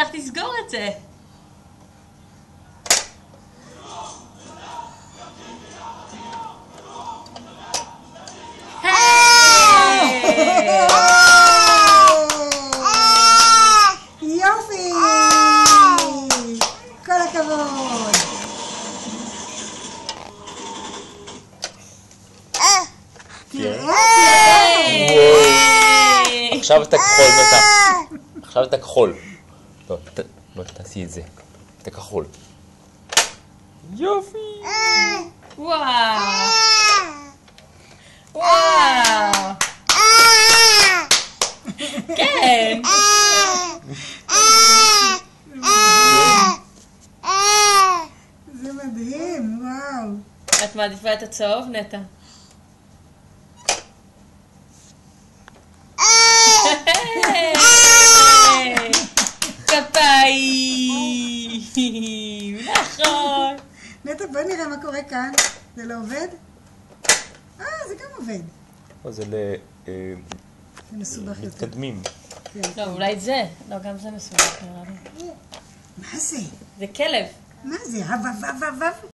הצלחת לסגור את זה. יופי! כל הכבוד! עכשיו אתה כחול, נטע. עכשיו אתה כחול. לא, תעשי את זה. אתה כחול. יופי! וואו! וואו! כן! זה מדהים, וואו. את מעדיפה את הצהוב, נטע? כפיים! נכון! נטע, בוא נראה מה קורה כאן. זה לא עובד? זה גם עובד. זה זה מסובך יותר. מתקדמים. לא, אולי זה. לא, גם זה מסובך. מה זה? זה כלב. מה זה?